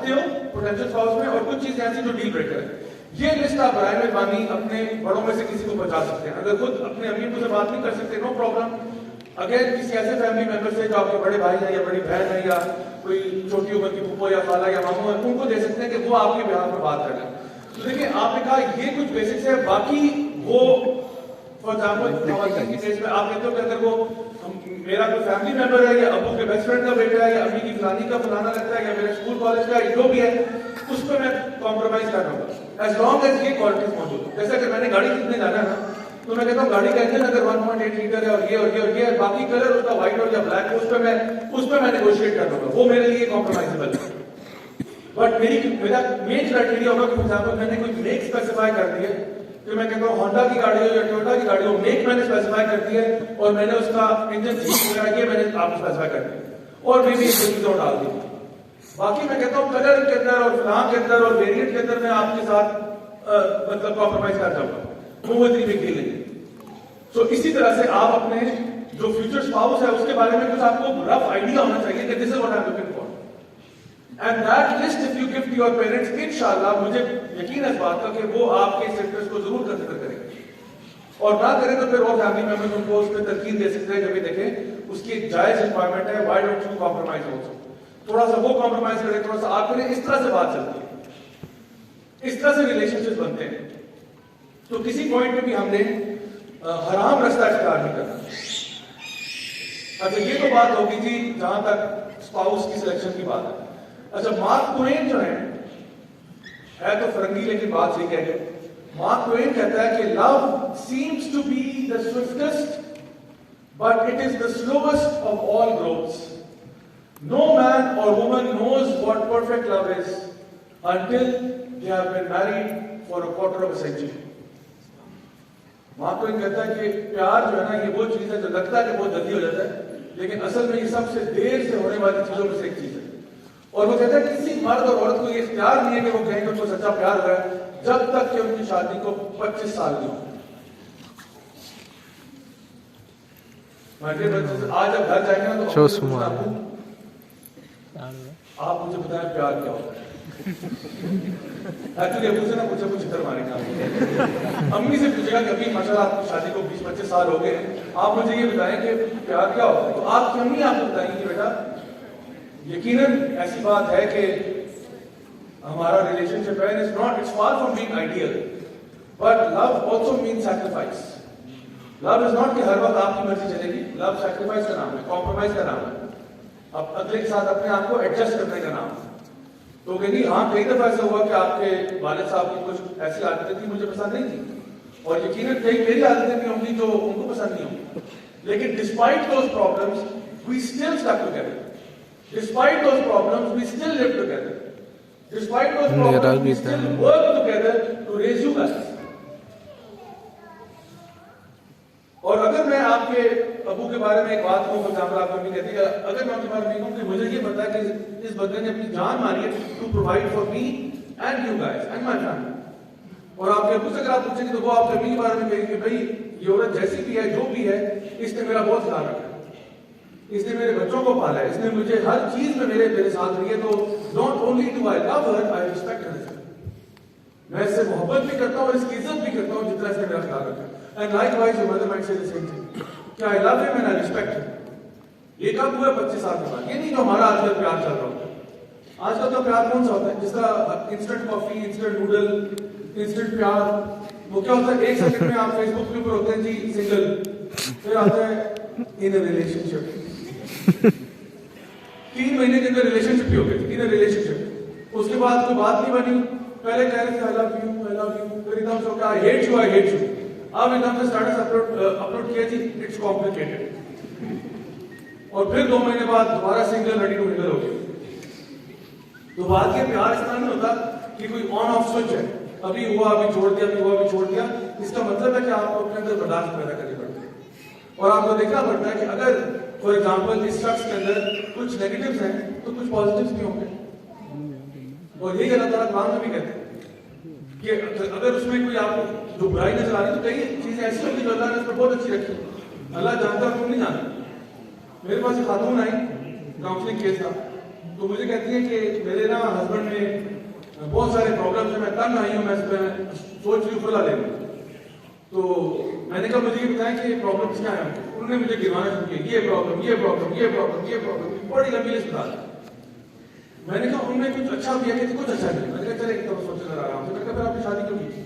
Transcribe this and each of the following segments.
चाहते हो potential spouse में, और कुछ चीजें ऐसी जो डील ब्रेकर है। ये लिस्ट आप बराए मेहरबानी अपने बड़ों में से किसी को बता सकते हैं। अगर खुद अपने अमीर से बात नहीं कर सकते, नो प्रॉब्लम, अगर किसी ऐसे फैमिली मेंबर से जो आपके बड़े भाई हैं या बड़ी बहन है या कोई छोटी उम्र की फूफो या खाला या मामू है, उनको दे सकते हैं कि वो आपके बिहार में बात कर लें। तो देखिए आपने कहा ये कुछ बेसिक्स है, बाकी वो फॉर एग्जाम्पल की केस में आप कहते हो कि अगर वो मेरा कोई फैमिली मेंबर है या अबू के बेस्ट फ्रेंड का बेटा है या अम्मी की फलानी का फलाना लगता है या मेरे स्कूल कॉलेज का जो भी है, उस पर मैं कॉम्प्रोमाइज कर रहा हूँ एज लॉन्ग एज ये क्वालिटीज मौजूद हो। जैसे अगर मैंने गाड़ी खरीदने जाना है ना, तो मैं कहता हूँ गाड़ी का इंजन अगर 1.8 लीटर है और ये और ये और ये है, बाकी कलर उसका व्हाइट और या ब्लैक है, उस पर मैं नेगोशिएट कर दूंगा, वो मेरे लिए कॉम्प्रोमाइजेबल है। बट मेरा मेन क्राइटेरिया होगा कि फॉर एग्जाम्पल मैंने कोई मेक स्पेसिफाई कर दी है, तो मैं कहता हूँ होंडा की गाड़ी हो या टोयोटा की गाड़ी हो, मेक मैंने स्पेसिफाई कर दी है और मैंने उसका इंजन ये मैंने आपको स्पेसिफाई कर दिया और मैं भी चीजों डाल दी। बाकी मैं कहता हूँ कलर के अंदर और फलां के अंदर और वेरिएंट के अंदर मैं आपके साथ मतलब कॉम्प्रोमाइज कर जाऊंगा, वो इतनी बिग डील नहीं। सो इसी तरह से आप अपने जो फ्यूचर स्पाउस है उसके बारे में कुछ आपको रफ आइडिया होना चाहिए कि this is what I am looking for, and that list if you give to your parents, इंशाल्लाह मुझे यकीन है इस बात का कि वो आपके इस इंटरेस्ट को जरूर कंसीडर करेंगे, और ना करें तो फिर और फैमिली मेंबर्स उनको उस पर तरकीब दे सकते हैं कि भाई देखें उसकी एक जायज रिक्वायरमेंट है, why don't you compromise also, थोड़ा सा वो कॉम्प्रोमाइज करें, थोड़ा सा आप करें, इस तरह से बात चलती है, इस तरह से रिलेशनशिप बनते हैं। तो किसी पॉइंट पे भी हमने हराम रास्ता इख्तियार नहीं करना। अच्छा ये तो बात होगी जी जहां तक स्पाउस की सिलेक्शन की बात है। अच्छा मार्क ट्वेन जो है तो फरंगी लेकिन बात सही कह गए। मार्क ट्वेन कहता है कि love seems to be the swiftest but it is the slowest of all growths. No man और woman knows what perfect love is until they have been married for a quarter of a century. Mark Twain कहता है कि प्यार जो है ना ये वो चीज है जो लगता है कि बहुत जल्दी हो जाता है, लेकिन असल में ये सबसे देर से होने वाली चीजों में से एक चीज है। और वो कहता है किसी मर्द और औरत को ये प्यार नहीं है कि वो कहें कि उनको सच्चा प्यार हुआ है जब तक कि उनकी शादी को 25 साल नहीं हो। आज जब घर जाएंगे ना तो आप मुझे बताएं प्यार क्या होता है। एक्चुअली अबू से ना पूछा कुछ इधर मारेगा, अम्मी से पूछेगा कि अभी माशाल्लाह आपकी शादी को 20-25 साल हो गए, आप मुझे ये बताएं कि प्यार क्या होता है। तो आपकी अम्मी आपको बताएंगी कि बेटा यकीनन ऐसी बात है कि हमारा रिलेशनशिप है, it's far from being ideal, but love also means sacrifice. Love is not कि हर वक्त आपकी मर्जी चलेगी, लव सैक्रिफाइस का नाम है, कॉम्प्रोमाइज का नाम है, अब अगले के साथ अपने आप को एडजस्ट करने का नाम है। तो कहेंगी हाँ कई दफा ऐसा हुआ कि आपके वालिद साहब की कुछ ऐसी आदतें थी मुझे पसंद नहीं थी, और यकीनन कई मेरी आदतें भी होंगी जो उनको पसंद नहीं होंगी, लेकिन despite those problems we still stuck together, despite those problems we still live together, despite those problems we still work together to raise you guys. और अगर मैं आपके अबू के बारे में एक बात कहूँ, फॉर एग्जाम्पल आप कभी कहती है, अगर मैं उनके बारे में कहूँ कि मुझे ये पता है कि इस बंदे ने अपनी जान मारी है to provide for me and you guys and my family, और आपके अबू से अगर आप पूछेंगे तो वो आपके अम्मी के बारे में कहेंगे कि भाई ये औरत जैसी भी है जो भी है इसने मेरा बहुत ख्याल रखा, इसने मेरे बच्चों को पाला है, इसने मुझे हर चीज में मेरे साथ रही है, तो not only do I love her I respect her, मैं इससे मोहब्बत भी करता हूँ और इसकी इज्जत भी करता हूँ जितना इसने मेरा ख्याल रखा। And likewise your mother might say the same thing, कि I love him and I respect him। ये कब हुआ 25 साल के बाद, ये नहीं जो हमारा आजकल प्यार चल रहा होता है। आजकल तो प्यार कौन सा होता है, जिस तरह instant coffee, instant noodle, instant प्यार, वो क्या होता है 1 सेकंड में आप फेसबुक के ऊपर होते हैं जी सिंगल, फिर आता है इन अ रिलेशनशिप, 3 महीने के अंदर रिलेशनशिप ही हो गई, इन अ रिलेशनशिप, उसके बाद कोई बात नहीं बनी, पहले कह रहे थे आई लव यू, फिर एकदम से क्या आई हेट यू, अब एकदम से स्टेटस अपलोड किया जी इट्स कॉम्प्लिकेटेड, और फिर 2 महीने बाद दोबारा सिंगल रेडी टू मिंगल हो गए। तो बात ये प्यार इस तरह नहीं होता कि कोई ऑन ऑफ स्विच है, अभी हुआ अभी छोड़ दिया, अभी हुआ अभी छोड़ दिया। इसका मतलब है कि आपको अपने अंदर बर्दाश्त पैदा करनी पड़ती है, और आपको देखना पड़ता है कि अगर फॉर एग्जाम्पल इस शख्स के अंदर कुछ नेगेटिव्स हैं तो कुछ पॉजिटिव्स भी होंगे, और यही अल्लाह ताला कुरान में भी कहते हैं कि अगर उसमें कोई आपको जो बुराई नजर आ रही है तो कई चीजें ऐसी होंगी जो अल्लाह ने उस पर बहुत अच्छी रखी, अल्लाह जानता है तुम नहीं जानते। मेरे पास एक खातून आई, काउंसलिंग केस था, तो मुझे कहती है कि मेरे ना हस्बैंड में بہت سارے پرابلم ہیں, میں تنگ آئی ہوں, میں سوچ رہی ہوں کھلا لے لوں. تو میں نے کہا مجھے یہ بتائیں کہ پرابلمس کیا ہیں. انہوں نے مجھے گروانا شروع کیا, یہ پرابلم, یہ پرابلم, یہ پرابلم, یہ پرابلم, بڑی لمبی لسٹ بتا دی. میں نے کہا ان میں کچھ اچھا بھی ہے کہ کچھ اچھا نہیں. میں نے کہا چلے ایک دفعہ سوچنے لگا آرام سے. میں نے کہا پھر آپ نے شادی کیوں کی؟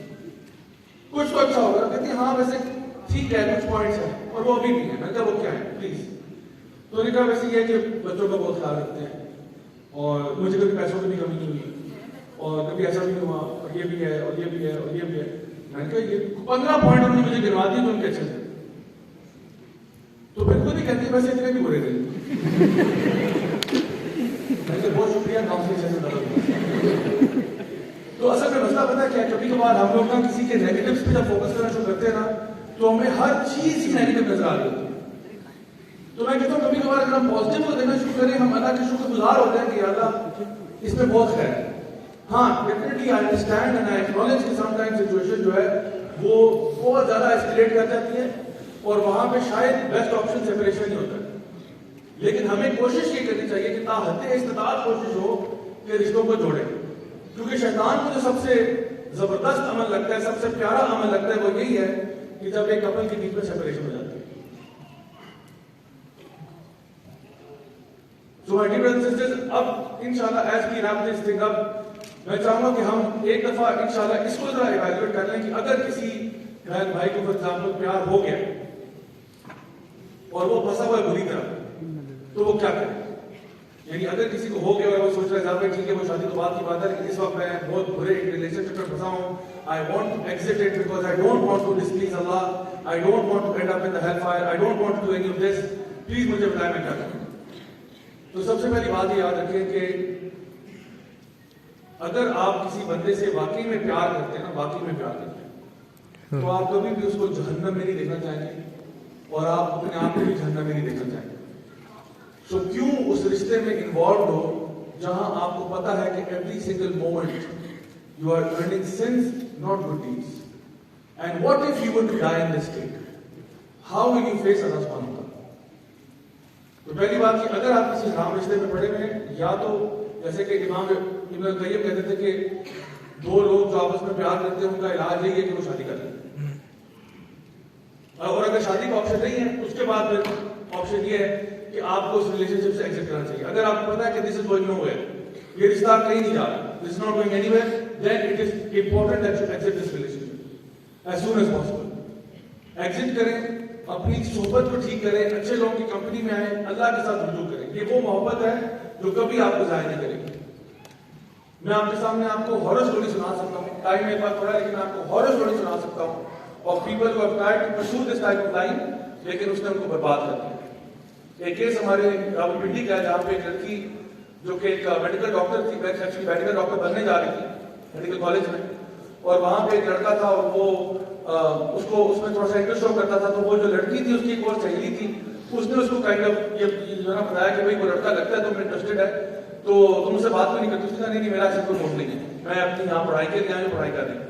کچھ تو اچھا ہوگا. کہتی ہاں ویسے ٹھیک ہے, کچھ پوائنٹس ہیں اور وہ ابھی بھی ہیں. میں نے کہا وہ کیا ہے پلیز؟ تو انہوں نے کہا ویسے یہ ہے کہ بچوں کا بہت خیال رکھتے ہیں اور مجھے کبھی پیسوں کی بھی کمی نہیں ہوئی اور کبھی ایسا بھی نہیں ہوا اور یہ بھی ہے اور یہ بھی ہے اور یہ بھی ہے. میں نے کہا یہ 15 پوائنٹ انہوں نے مجھے گروا دیے تو ان کے اچھے تھے. تو پھر خود ہی کہتی ہے ویسے اتنے بھی برے تھے. میں نے کہا بہت شکریہ کاؤنسلنگ سیشن کا. تو اصل میں مسئلہ پتہ ہے کیا, کبھی کبھار ہم لوگ نا کسی کے نیگیٹوز پہ جب فوکس کرنا شروع کرتے ہیں نا تو ہمیں ہر چیز ہی نیگیٹو نظر آ رہی ہوتی ہے. تو میں کہتا ہوں کبھی کبھار اگر ہم پازیٹیو کو دیکھنا شروع کریں, ہم اللہ کے شکر گزار ہوتے ہیں کہ اللہ اس میں بہت خیر ہے. ہاں definitely I understand and I acknowledge کہ سم ٹائم سچویشن جو ہے وہ بہت زیادہ ایسکیلیٹ کر جاتی ہے اور وہاں پہ شاید بیسٹ آپشن سیپریشن ہی ہوتا ہے. لیکن ہمیں کوشش یہ کرنی چاہیے کہ تاحد استطاعت کوشش ہو کہ رشتوں کو جوڑیں, کیونکہ شیطان کو جو سب سے زبردست عمل لگتا ہے, سب سے پیارا عمل لگتا ہے, وہ یہی ہے کہ جب ایک کپل کے بیچ میں سیپریشن ہو جاتی ہے. So my dear brothers and sisters, اب انشاءاللہ as we wrap this thing up, میں چاہوں گا کہ ہم ایک دفعہ انشاءاللہ اس کو ذرا ایویلویٹ کر لیں کہ اگر کسی بہن بھائی کو فار ایگزامپل پیار ہو گیا اور وہ پھنسا ہوا ہے بری طرح تو وہ کیا کرے. یعنی اگر کسی کو ہو گیا اور وہ سوچ رہا ہے ٹھیک ہے وہ شادی تو بعد کی بات ہے, لیکن اس وقت میں بہت برے ایک ریلیشن شپ میں پھنسا ہوں. I want to exit it because I don't want to displease Allah. I don't want to end up in the hellfire. I don't want to do any of this. Please مجھے بتائیں میں کیا کروں. تو سب سے پہلی بات یہ یاد رکھیں کہ اگر آپ کسی بندے سے واقعی میں پیار کرتے ہیں نا, واقعی میں پیار کرتے ہیں, تو آپ کبھی بھی اس کو جہنم میں نہیں دیکھنا چاہیں گے اور آپ اپنے آپ کو بھی جہنم میں نہیں دیکھنا چاہیں گے. سو کیوں اس رشتے میں انوالوڈ ہو جہاں آپ کو پتا ہے کہ every single moment you are earning sins not good deeds. And what if you were to die in this state, how will you face اللہ سبحانہ وتعالی. تو پہلی بات کہ اگر آپ کسی حرام رشتے میں پڑے ہوئے ہیں, یا تو جیسے کہ امام ابن القیم کہتے تھے کہ دو لوگ جو آپس میں پیار کرتے ہیں ان کا علاج یہی ہے کہ وہ شادی کر لیں, اور اگر شادی کا آپشن نہیں ہے اس کے بعد پھر آپشن یہ ہے کہ آپ کو اس ریلیشن شپ سے ایگزٹ کرنا چاہیے. اگر آپ کو پتا ہے کہ دس از گوئنگ نو ویئر, یہ رشتہ کہیں نہیں جا رہا, this is not going anywhere, then it is important that you exit this relationship as soon as possible. Exit کریں, اپنی صحبت کو ٹھیک کریں, اچھے لوگوں کی کمپنی میں آئیں, اللہ کے ساتھ رجوع کریں. یہ وہ محبت ہے جو کبھی آپ کو ضائع نہیں کرے گی. میں آپ کے سامنے آپ کو ہارر سٹوری سنا سکتا ہوں, ٹائم میرے پاس تھوڑا ہے لیکن میں آپ کو ہارر سٹوری سنا سکتا ہوں of people who have tried to pursue this type of line لیکن اس نے ان کو برباد کر دیا. ایک کیس ہمارے راولپنڈی کا ہے جہاں پہ ایک لڑکی جو کہ ایک میڈیکل ڈاکٹر تھی, ایکچولی میڈیکل ڈاکٹر بننے جا رہی تھی میڈیکل کالج میں, اور وہاں پہ ایک لڑکا تھا اور وہ اس میں تھوڑا سا انٹرسٹ شو کرتا تھا. تو وہ جو لڑکی تھی اس کی ایک اور سہیلی تھی, اس نے اس کو کائنڈ آف یہ جو ہے نا بتایا کہ بھائی وہ لڑکا لگتا ہے تم انٹرسٹڈ ہے تو تم اس سے بات کیوں نہیں کرتی. اس نے کہا نہیں میرا ایسا کوئی موڈ نہیں ہے, میں اپنی یہاں پڑھائی کے لیے آئی پڑھائی کر رہی ہوں.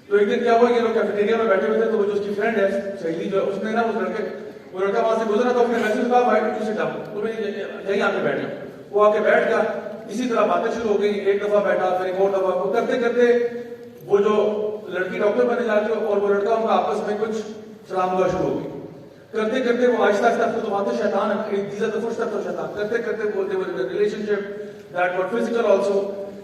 تو ایک دن کیا ہوا, یہ لوگ کیفیٹیریا میں بیٹھے ہوئے تھے, تو وہ جو اس کی فرینڈ ہے سہیلی جو اس نے نا وہ لڑکا وہاں سے گزرا تو اس نے میسج کہا بھائی تم سے جاؤ, تو میں یہیں آ کے بیٹھ جاؤں. وہ آ کے بیٹھ گیا, اسی طرح باتیں شروع ہو گئی, ایک دفعہ بیٹھا پھر ایک اور دفعہ, وہ کرتے کرتے وہ جو لڑکی ڈاکٹر بننے جا رہی اور وہ لڑکا ان کا آپس میں کچھ سلام دعا شروع ہو گئی. کرتے کرتے وہ آہستہ آہستہ تو باتیں شیطان شیطان کرتے کرتے بولتے وہ relation ship that what physical also.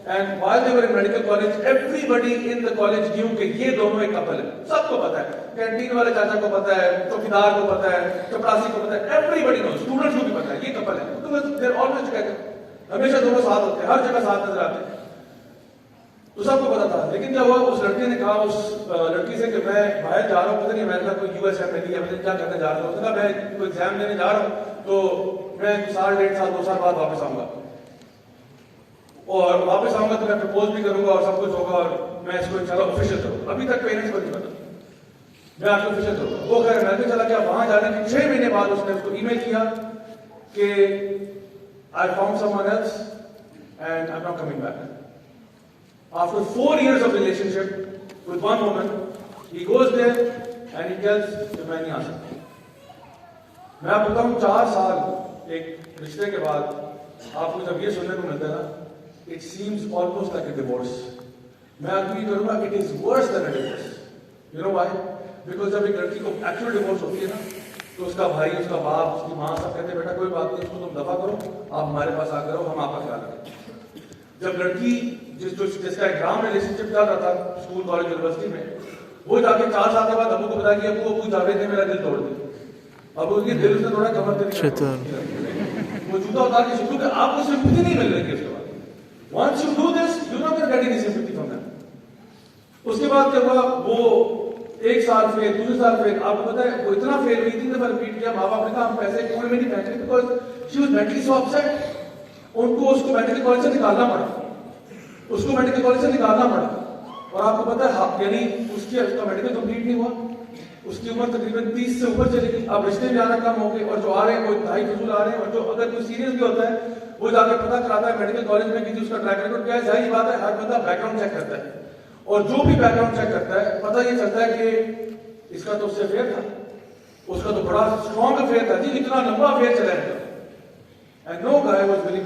And while they were in medical college, everybody in the college knew کہ یہ دونوں ایک کپل ہے. سب کو پتا ہے, کینٹین والے چاچا کو پتا ہے, چوکیدار کو پتا ہے, چپراسی کو پتا ہے, everybody knows, اسٹوڈنٹس کو بھی پتا ہے یہ کپل ہے. They're always together, ہمیشہ دونوں ساتھ ہوتے ہیں, ہر جگہ ساتھ نظر آتے ہیں, تو سب کو پتا تھا. لیکن کیا ہوا, اس لڑکے نے کہا اس لڑکی سے کہ میں باہر جا رہا ہوں, پتہ نہیں امریکہ کوئی یو ایس ایمبلی ہے, کیا کرنے جا رہا ہوں. اس نے کہا میں کوئی ایگزام دینے جا رہا ہوں, تو میں سال 1.5 سال 2 سال بعد واپس آؤں گا, اور واپس آؤں گا تو میں پرپوز بھی کروں گا اور سب کچھ ہوگا, اور میں اس کو انشاءاللہ آفیشیل کروں گا. ابھی تک پیرنٹس کو نہیں پتا, میں آپ کو آفیشیل کروں گا. وہ خیر میں بھی چلا گیا. وہاں جانے کے 6 مہینے بعد اس نے اس کو ای میل کیا کہ I found someone else and I'm not coming back. After 4 years of relationship with one woman, he goes there and he tells کہ میں نہیں آ سکتا. میں آپ بتاؤں 4 سال ایک رشتے کے بعد آپ کو جب یہ سننے کو ملتا ہے نا, it seems almost like a divorce. मैं अग्री करूंगा it is worse than a divorce. You know why? Because जब एक लड़की को एक्चुअल डिवोर्स होती है ना, तो उसका भाई, उसका बाप, उसकी माँ सब कहते हैं बेटा कोई बात नहीं, उसको तुम दफा करो, आप हमारे पास आकर रहो, हम आपका ख्याल रखें. जब लड़की जिसका एक ड्राम रिलेशनशिप चल रहा था स्कूल, कॉलेज, यूनिवर्सिटी में, वो जाके 4 साल के बाद अबू को बताया कि अबू जावेद ने मेरा दिल तोड़ दिया. अब उसके दिल से थोड़ा कमर से वो जूता उतार के शुरू कि आपको सिंपैथी नहीं मिल रही है. उसके बाद once you do this, you're not going to get any sympathy from them. उसके बाद क्या हुआ, वो 1 साल फेल, दूसरे साल फेल. आपको पता है वो इतना फेल हुई, 3 दफा रिपीट किया. माँ बाप ने कहा हम पैसे कुएं में नहीं फेंकते, because she was mentally so upset. उनको उसको मेडिकल कॉलेज से निकालना पड़ा, उसको मेडिकल कॉलेज से निकालना पड़ा. और आपको पता है यानी उसका मेडिकल कंप्लीट नहीं हुआ, उसकी उम्र तकरीबन 30 से ऊपर चली गई. अब रिश्ते भी आना कम हो गए, और जो आ रहे हैं वो ढाई फजूल आ रहे हैं, और जो अगर कोई सीरियस भी होता है वो जाके पता कराता है मेडिकल कॉलेज में कि उसका ट्रैक रिकॉर्ड क्या है. जाहिर बात है हर बंदा बैकग्राउंड चेक करता है, और जो भी बैकग्राउंड चेक करता है पता ये चलता है कि इसका तो उससे अफेयर था, उसका तो बड़ा स्ट्रॉन्ग अफेयर था जी, इतना लंबा अफेयर चला है. And no guy was willing